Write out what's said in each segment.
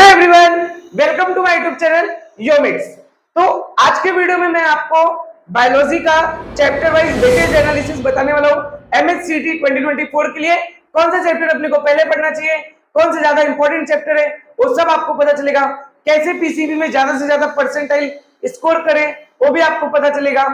Everyone, welcome to my YouTube channel Yomix. तो आज के वीडियो में मैं आपको बायोलॉजी का चैप्टर वाइज वेटेज एनालिसिस बताने वाला हूं। एमएचसीटी 2024 के लिए कौन सा चैप्टर अपने को पहले पढ़ना चाहिए, कौन से ज्यादा इंपॉर्टेंट चैप्टर है, वो सब आपको पता चलेगा। कैसे पीसीबी में ज्यादा से ज्यादा परसेंटाइल स्कोर करें वो भी आपको पता चलेगा।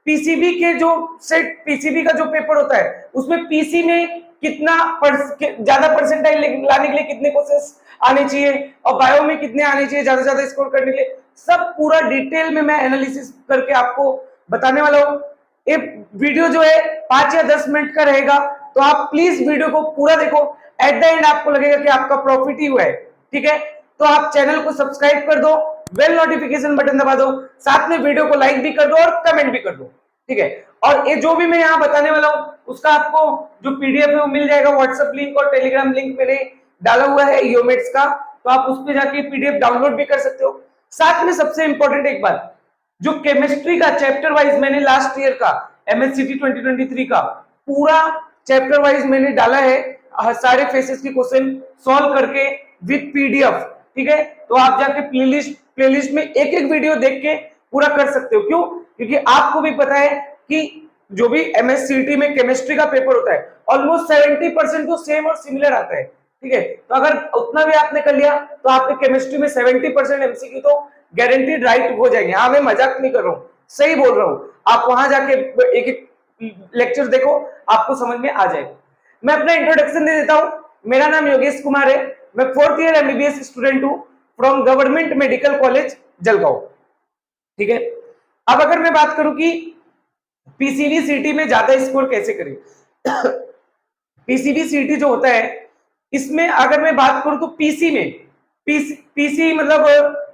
पीसीबी के जो सेट पीसीबी का जो पेपर होता है उसमें पीसी में कितना ज्यादा परसेंटाइल लाने के लिए कितने क्वेश्चंस आने चाहिए और बायो में कितने आने चाहिए ज्यादा से ज्यादा स्कोर करने के लिए, सब पूरा डिटेल में मैं एनालिसिस करके आपको बताने वाला हूँ। ये वीडियो जो है 5 या 10 मिनट का रहेगा, तो आप प्लीज वीडियो को पूरा देखो। एट द एंड आपको लगेगा कि आपका प्रॉफिट ही हुआ है। ठीक है, तो आप चैनल को सब्सक्राइब कर दो, बेल नोटिफिकेशन बटन दबा दो, साथ में वीडियो को लाइक भी कर दो और कमेंट भी कर दो। ठीक है, और ये जो भी मैं यहाँ बताने वाला हूँ उसका आपको जो पीडीएफ है वो मिल जाएगा। व्हाट्सएप लिंक और टेलीग्राम लिंक मैंने डाला हुआ है योमेट्स का, तो आप उस पर जाके पीडीएफ डाउनलोड भी कर सकते हो। साथ में सबसे इंपॉर्टेंट एक बात, जो केमिस्ट्री का चैप्टर वाइज मैंने लास्ट ईयर का एमएचसीटी 2023 का पूरा चैप्टर वाइज मैंने डाला है, सारे फेसेस के क्वेश्चन सॉल्व करके विद पीडीएफ। ठीक है, तो आप जाके प्लेलिस्ट में एक एक वीडियो देख के पूरा कर सकते हो। क्यों? क्योंकि आपको भी पता है कि जो भी एमएचसीटी में केमिस्ट्री का पेपर होता है ऑलमोस्ट 70% तो सेम और सिमिलर आता है। ठीक है, तो अगर उतना भी आपने कर लिया तो आपके केमिस्ट्री में 70% एमसीक्यू तो गारंटीड राइट हो जाएंगे। हाँ, मैं मजाक नहीं कर रहा हूँ, सही बोल रहा हूँ। आप वहां जाके एक एक लेक्चर देखो, आपको समझ में आ जाएगा। मैं अपना इंट्रोडक्शन दे देता हूँ। मेरा नाम योगेश कुमार है, मैं 4th ईयर एमबीबीएस स्टूडेंट हूँ from government medical college Jalgaon. ठीक है, अब अगर मैं बात करूं कि पीसीबी सीटी में ज्यादा स्कोर कैसे करें। पीसीबी सीटी जो होता है इसमें अगर मैं बात करूं तो पीसी में पीसी मतलब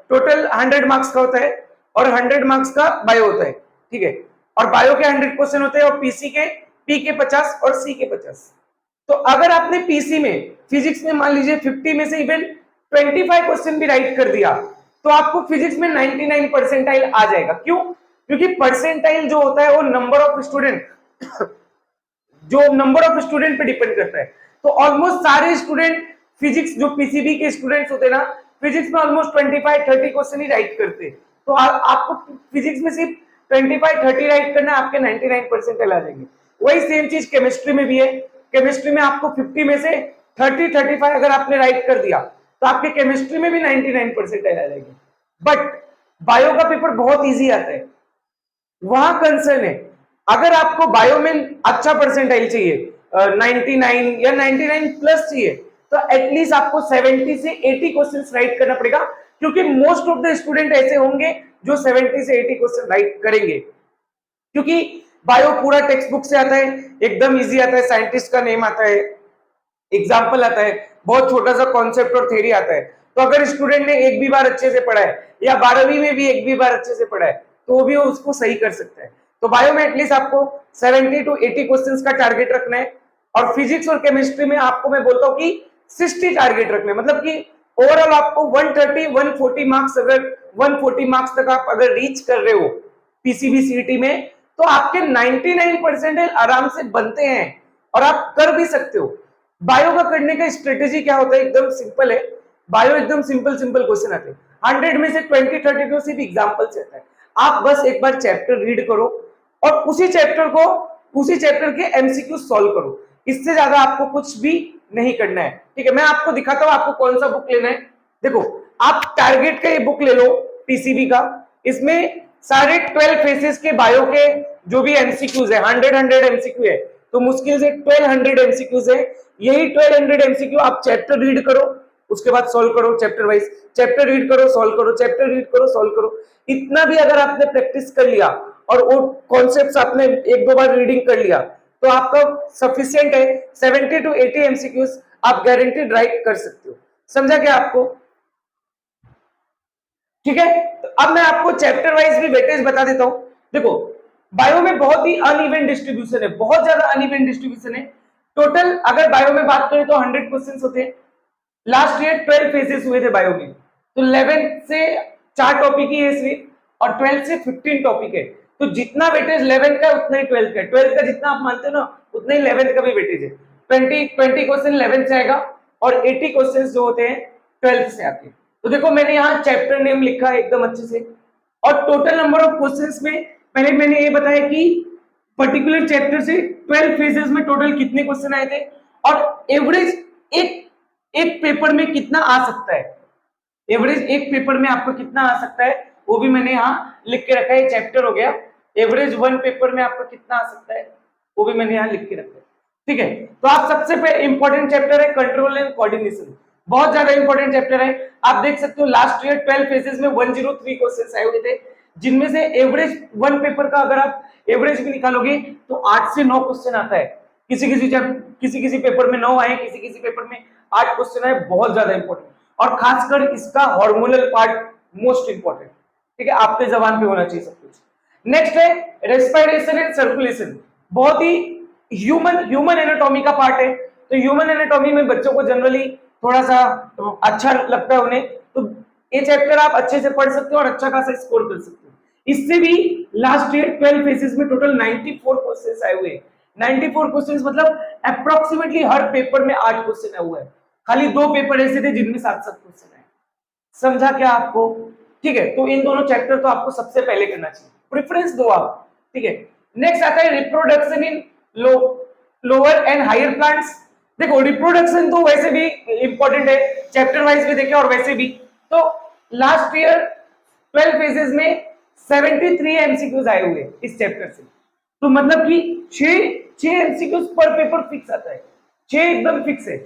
टोटल 100 मार्क्स का होता है और 100 मार्क्स का बायो होता है। ठीक है, और बायो के 100 क्वेश्चन होते हैं और पीसी के पी के 50 और सी के 50। तो अगर आपने पीसी में फिजिक्स में मान लीजिए 50 में से इवन 25 क्वेश्चन भी राइट कर दिया तो आपको फिजिक्स में 99 परसेंटाइल आ जाएगा। क्यों? क्योंकि परसेंटाइल जो होता है वो नंबर ऑफ स्टूडेंट पे डिपेंड करता है। तो ऑलमोस्ट सारे स्टूडेंट फिजिक्स जो पीसीबी के स्टूडेंट्स होते हैं ना, फिजिक्स में ऑलमोस्ट 25-30 क्वेश्चन ही राइट करते हैं। तो आपको फिजिक्स में सिर्फ 25-30 राइट करना, आपके 99 परसेंटाइल आ जाएंगे। वही सेम चीज केमिस्ट्री में भी है। केमिस्ट्री में आपको 50 में से 30-35 अगर आपने राइट कर दिया तो आपके केमिस्ट्री में भी 99 परसेंटाइल आ जाएगी। बट बायो का पेपर बहुत इजी आता है, वहां कंसर्न है अगर आपको बायो में अच्छा परसेंटाइल चाहिए 99 या 99 प्लस चाहिए तो एटलीस्ट आपको 70 से 80 क्वेश्चंस राइट करना पड़ेगा। क्योंकि मोस्ट ऑफ द स्टूडेंट ऐसे होंगे जो 70 से 80 क्वेश्चन राइट करेंगे। क्योंकि बायो पूरा टेक्स्ट बुक से आता है, एकदम इजी आता है, साइंटिस्ट का नेम आता है, एग्जाम्पल आता है, बहुत छोटा सा कॉन्सेप्ट और थ्योरी आता है। तो अगर स्टूडेंट ने एक भी बार अच्छे से पढ़ा है या 12वीं में भी एक भी बार अच्छे से पढ़ा है तो वो भी उसको सही कर सकता है। तो बायो में एटलीस्ट आपको 70 to 80 क्वेश्चंस का टारगेट रखना है और फिजिक्स और केमिस्ट्री में आपको मैं बोलता हूँ कि 60 टारगेट रखना है। मतलब कि ओवरऑल आपको 130-140 मार्क्स, अगर 140 मार्क्स तक आप अगर रीच कर रहे हो पीसीबी सीटी में तो आपके 99 परसेंटाइल आराम से बनते हैं और आप कर भी सकते हो। बायो का करने का स्ट्रेटेजी क्या होता है? एकदम सिंपल है। बायो एकदम सिंपल क्वेश्चन आते हैं, 100 में से 20-30 सिर्फ एग्जांपल से आता है। आप बस एक बार चैप्टर रीड करो और उसी चैप्टर के एमसीक्यू सॉल्व करो। इससे ज्यादा आपको कुछ भी नहीं करना है। ठीक है, मैं आपको दिखाता हूं आपको कौन सा बुक लेना है। देखो, आप टारगेट का ये बुक ले लो पीसीबी का, इसमें सारे 12 फेसेस के बायो के जो भी एमसीक्यूज है 100 एमसीक्यू है, तो मुश्किल से 1200 एमसीक्यूज है। यही 1200 एमसीक्यू आप चैप्टर रीड करो, उसके बाद सॉल्व करो चैप्टर वाइज, चैप्टर रीड करो सॉल्व करो, चैप्टर रीड करो सॉल्व करो। इतना भी अगर आपने प्रैक्टिस कर लिया और वो कॉन्सेप्ट्स आपने एक दो बार रीडिंग कर लिया तो आपका सफिशिएंट है। 70 to 80 एमसीक्यूज आप गारंटीड राइट कर सकते हो। समझा क्या आपको? ठीक है, तो अब मैं आपको चैप्टर वाइज भी वेटेज बता देता हूं। देखो, बायो में बहुत ही अनइवन डिस्ट्रीब्यूशन है, बहुत ज्यादा अनइवन डिस्ट्रीब्यूशन है। टोटल अगर बायो में बात करें तो 100 क्वेश्चंस होते हैं। लास्ट ईयर 12 फेजेस हुए थे बायो में, तो 11 से 4 टॉपिक ही है सिर्फ और 12 से 15 टॉपिक है। तो जितना वेटेज 11 का उतना ही 12 का है। 12 का जितना आप मानते हो ना उतना ही 11 का भी वेटेज है। 20 क्वेश्चन 11 से आएगा और 80 क्वेश्चन जो होते हैं 12 से आते हैं। तो देखो मैंने यहाँ चैप्टर नेम लिखा है एकदम अच्छे से, और टोटल नंबर ऑफ क्वेश्चंस में पहले मैंने ये बताया कि पर्टिकुलर चैप्टर से 12 फेजेस में टोटल कितने क्वेश्चन आए थे, और एवरेज एक एक पेपर में कितना आ सकता है, एवरेज एक पेपर में आपको कितना आ सकता है वो भी मैंने यहाँ लिख के रखा है। चैप्टर हो गया, एवरेज वन पेपर में आपका कितना आ सकता है वो भी मैंने यहाँ लिख के रखा है। ठीक है, तो आप सबसे पहले इंपॉर्टेंट चैप्टर है कंट्रोल एंड कोऑर्डिनेशन, बहुत ज्यादा इंपॉर्टेंट चैप्टर है। आप देख सकते हो लास्ट ईयर 12 फेजेस में 103 क्वेश्चंस आए हुए थे, जिनमें से एवरेज वन पेपर का अगर आप एवरेज भी निकालोगे तो 8 से 9 क्वेश्चन आता है। किसी किसी पेपर में 9 आए, किसी किसी पेपर में 8 क्वेश्चन आए, बहुत ज्यादा इंपॉर्टेंट, और खासकर इसका हार्मोनल पार्ट मोस्ट इंपॉर्टेंट। ठीक है, आपके जबान पे होना चाहिए सब कुछ। नेक्स्ट है रेस्पिरेशन एंड सर्कुलेशन, बहुत ही ह्यूमन एनाटॉमी का पार्ट है। तो ह्यूमन एनाटॉमी में बच्चों को जनरली थोड़ा सा अच्छा लगता है उन्हें, तो ये चैप्टर आप अच्छे से पढ़ सकते हो और अच्छा खासा स्कोर कर सकते हो। इससे भी लास्ट ईयर 12 फेजेस में टोटल 94 क्वेश्चंस आए हुए हैं। 94 क्वेश्चंस मतलब अप्रोक्सीमेटली हर पेपर में 8 क्वेश्चन आए हुए हैं। खाली 2 पेपर ऐसे थे जिनमें 7-7 क्वेश्चन आए। समझा क्या आपको? ठीक है, तो इन दोनों चैप्टर तो आपको सबसे पहले करना चाहिए, प्रेफरेंस दो आप। ठीक है, नेक्स्ट आता है reproduction in lower and higher plants. देखो रिप्रोडक्शन तो वैसे भी इंपॉर्टेंट है, चैप्टर वाइज भी देखे और वैसे भी। तो लास्ट ईयर 12 फेजेस में 73 एमसीक्यूज आए हुए इस चैप्टर से, तो मतलब कि 6 एमसीक्यूज पर पेपर फिक्स आता है, 6 एकदम फिक्स है।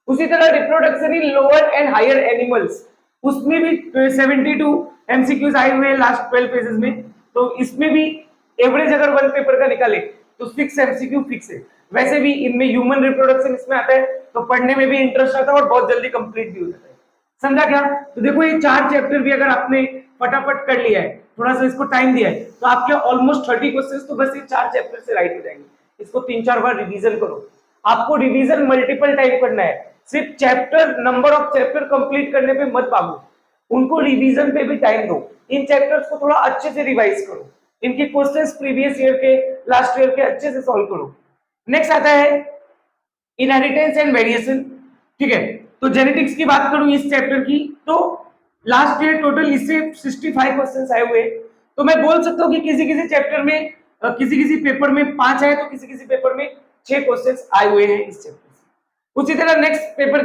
उसी तरह reproduction in lower and higher animals, उसमें भी 72 एमसीक्यूज आए हुए हैं लास्ट 12 पेजेस में, तो इसमें भी एवरेज अगर वन पेपर का निकाले तो 6 एमसीक्यू फिक्स है। वैसे भी इनमें ह्यूमन रिप्रोडक्शन इसमें आता है, तो पढ़ने में भी इंटरेस्ट आता है और बहुत जल्दी कंप्लीट भी हो जाता है। समझा क्या? तो देखो ये 4 चैप्टर भी अगर आपने फटाफट कर लिया है, थोड़ा सा इसको टाइम दिया है, तो आपके ऑलमोस्ट 30 क्वेश्चंस तो बस ये 4 चैप्टर से राइट हो जाएंगे। इसको 3-4 बार रिवीजन करो, आपको रिवीजन मल्टीपल टाइम करना है, सिर्फ chapter number of chapter complete करने पे मत भागो, उनको रिवीजन पे भी टाइम दो। इन चैप्टर्स को थोड़ा अच्छे से रिवाइज करो, इनके क्वेश्चंस प्रीवियस ईयर के लास्ट ईयर के अच्छे से सॉल्व करो। नेक्स्ट आता है इनहेरिटेंस एंड वेरिएशन। ठीक है, तो जेनेटिक्स की बात करूं इस चैप्टर की, तो लास्ट ईयर टोटल इससे 65 क्वेश्चंस आए हुए, तो मैं बोल सकता हूं कि किसी किसी चैप्टर में किसी किसी पेपर में 5 आए, तो किसी किसी पेपर में 6 क्वेश्चंस आए हुए हैं इस चैप्टर से। उसी तरह नेक्स्ट चैप्टर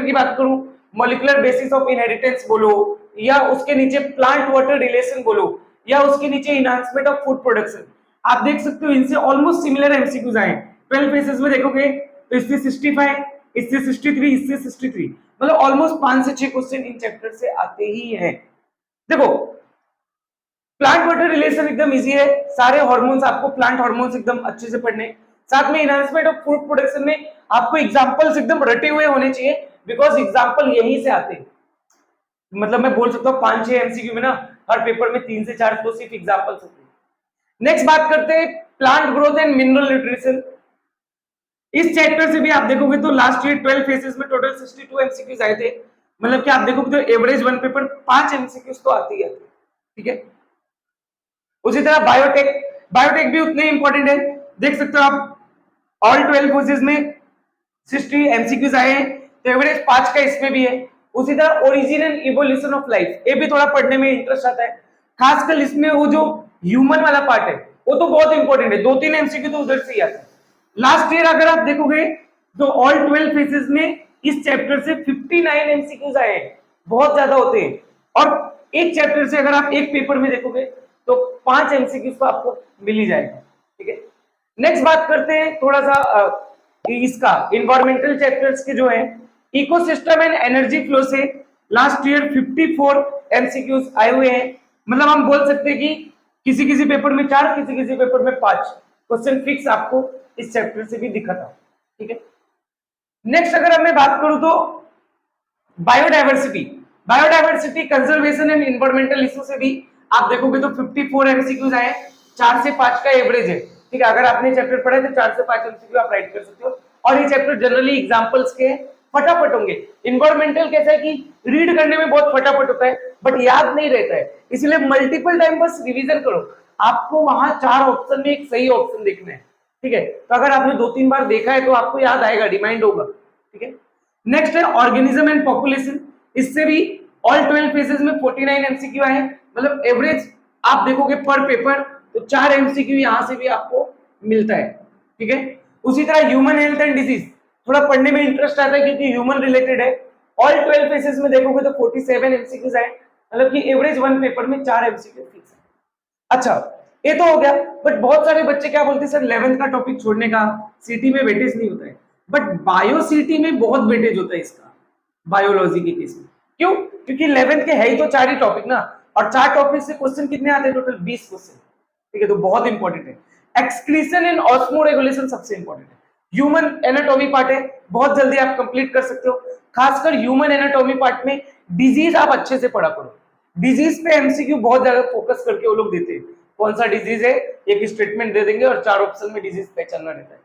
की बात करूं, मॉलिक्यूलर बेसिस ऑफ इनहेरिटेंस बोलो, या उसके नीचे प्लांट वाटर रिलेशन बोलो, या उसके नीचे इनहांसमेंट ऑफ फूड प्रोडक्शन, आप देख सकते हो इनसे ऑलमोस्ट सिमिलर एमसीक्यूज आए। 12 फेसेस में देखोगे तो इससे 65, इससे 63, इससे 63, मतलब ऑलमोस्ट 5 से 6 क्वेश्चन इन चैप्टर से आते ही हैं। देखो प्लांट वाटर रिलेशन एकदम इजी है, सारे हार्मोन्स आपको प्लांट हार्मोन्स एकदम अच्छे से पढ़ने, साथ में इनहांसमेंट ऑफ फूड प्रोडक्शन में आपको एग्जांपल्स एकदम रटे हुए होने चाहिए, बिकॉज एग्जांपल यहीं से आते हैं। मतलब मैं बोल सकता हूँ 5-6 एमसीक्यू में ना हर पेपर में 3 से 4 तो सिर्फ एग्जांपल्स होते हैं। नेक्स्ट बात करते हैं plant growth and mineral nutrition. इस चैप्टर से भी आप देखोगे तो लास्ट ईयर 12 फेसेस में टोटल 62 एमसीक्यूज आए थे, मतलब कि आप देखोगे तो एवरेज वन पेपर 5 एमसीक्यूज तो आती है। ठीक है, उसी तरह बायोटेक भी उतने इंपॉर्टेंट है, देख सकते हो आप ऑल 12 कोर्सेज में 60 एमसीक्यूज आए हैं, तो एवरेज 5 का इसमें भी है। उसी तरह origin and evolution of life, ये भी थोड़ा पढ़ने में इंटरेस्ट आता है, खासकर इसमें वो जो ह्यूमन वाला पार्ट है वो तो बहुत इंपॉर्टेंट है, 2-3 एमसीक्यू तो उधर से ही आता है। लास्ट ईयर अगर आप देखोगे तो ऑल 12 फेसेस में इस चैप्टर से 59 एमसीक्यूज आए हैं, बहुत ज्यादा होते हैं, और एक चैप्टर से अगर आप एक पेपर में देखोगे तो 5 एमसीक्यूज तो आपको मिल ही जाएगा। ठीक है, नेक्स्ट बात करते हैं थोड़ा सा इसका इन्वायरमेंटल चैप्टर्स के जो है, इकोसिस्टम एंड एनर्जी फ्लो से लास्ट ईयर 54 एमसीक्यूज आए हुए हैं, मतलब हम बोल सकते हैं कि किसी किसी पेपर में 4, किसी किसी पेपर में 5 क्वेश्चन फिक्स आपको इस चैप्टर से भी दिखा था। ठीक है, नेक्स्ट अगर मैं बात करूं तो biodiversity conservation and environmental issue से भी आप देखोगे तो 54 एमसीक्यूज आए, 4 से 5 का एवरेज है। ठीक है, अगर आपने चैप्टर पढ़ा है तो 4 से 5 एमसीक्यू आप राइट कर सकते हो, और ये चैप्टर जनरली एग्जांपल्स के फटाफट होंगे। इन्वायरमेंटल कैसा है कि रीड करने में बहुत फटाफट होता है बट याद नहीं रहता है, इसलिए मल्टीपल टाइम बस रिवीजन करो, आपको वहां 4 ऑप्शन में एक सही ऑप्शन देखना है। ठीक है, तो अगर आपने 2-3 बार देखा है तो आपको याद आएगा, रिमाइंड होगा। ठीक है, नेक्स्ट है ऑर्गेनिज्म एंड पॉपुलेशन, इससे भी ऑल 12 फेजेस में 49 एमसीक्यू आए, मतलब एवरेज आप देखोगे पर पेपर तो 4 एमसीक्यू यहां से भी आपको मिलता है, ठीक है। उसी तरह ह्यूमन हेल्थ एंड डिजीज थोड़ा पढ़ने में इंटरेस्ट आता है क्योंकि ह्यूमन रिलेटेड है। ऑल 12 फेजेस में देखोगे तो 47 एमसीक्यूज आए, मतलब कि एवरेज वन पेपर में 4 एमसीक्यू फिक्स है। अच्छा, ये तो हो गया, बट बहुत सारे बच्चे क्या बोलते हैं सर 11th का टॉपिक छोड़ने का, सीटी में वेटेज नहीं होता है, बट बायो सीटी में बहुत वेटेज होता है इसका, बायोलॉजी के केस में। क्यों? क्योंकि 11th के है ही तो 4 ही टॉपिक ना, और 4 टॉपिक से क्वेश्चन कितने आते हैं? टोटल 20 क्वेश्चन, ठीक है। तो बहुत इंपॉर्टेंट है। एक्सक्रीशन एंड ऑस्मो रेगुलेशन सबसे इंपॉर्टेंट है। ह्यूमन एनाटॉमी पार्ट है, बहुत जल्दी आप कंप्लीट कर सकते हो। खासकर ह्यूमन एनाटॉमी पार्ट में डिजीज आप अच्छे से पढ़ा करो। डिजीज पे एमसीक्यू बहुत ज्यादा फोकस करके वो लोग देते हैं, कौन सा डिजीज है, एक स्टेटमेंट दे देंगे और 4 ऑप्शन में डिजीज पहचानना रहता है।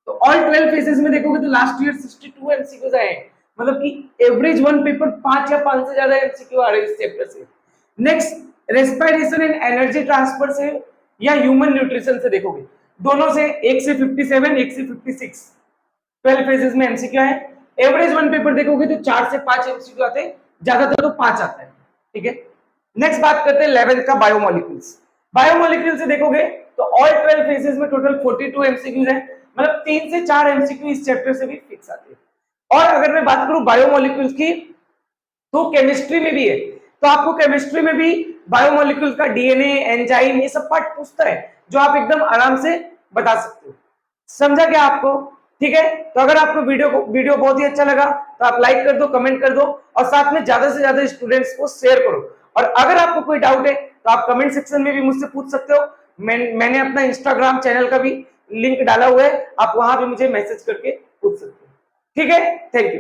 तो ऑल 12 फेजेस में देखोगे तो लास्ट ईयर 62 एमसीक्यूज आए हैं, मतलब कि एवरेज वन पेपर 5 या 5 से ज्यादा एमसीक्यू आ रहे हैं इस चैप्टर से। Next respiration and energy transfer से या ह्यूमन न्यूट्रिशन से देखोगे, दोनों से 1 से 57, 1 से 56 12 फेजेस में एमसीक्यू है। एवरेज वन पेपर देखोगे तो 4 से 5 एमसीक्यू आते हैं, ज्यादातर तो 5 आता है, ठीक है। नेक्स्ट बात करते हैं 11th का बायोमोलिक्यूल्स। बायोमोलिक्यूल से देखोगे तो ऑल 12 फेजेस में टोटल 42 एमसीक्यूज है, मतलब 3 से 4 एमसीक्यू इस चैप्टर से भी फिक्स आते हैं। और अगर मैं बात करूं बायोमोलिक्यूल्स की, तो केमिस्ट्री में भी है, तो आपको केमिस्ट्री में भी बायोमोलिक्यूल्स का डीएनए, एंजाइम, ये सब पार्ट पूछता है, जो आप एकदम आराम से बता सकते हो। समझा क्या आपको? ठीक है। तो अगर आपको वीडियो बहुत ही अच्छा लगा तो आप लाइक कर दो, कमेंट कर दो, और साथ में ज्यादा से ज्यादा स्टूडेंट्स को शेयर करो। और अगर आपको कोई डाउट है तो आप कमेंट सेक्शन में भी मुझसे पूछ सकते हो। मैंने अपना इंस्टाग्राम चैनल का भी लिंक डाला हुआ है, आप वहां भी मुझे मैसेज करके पूछ सकते हो। ठीक है, थैंक यू।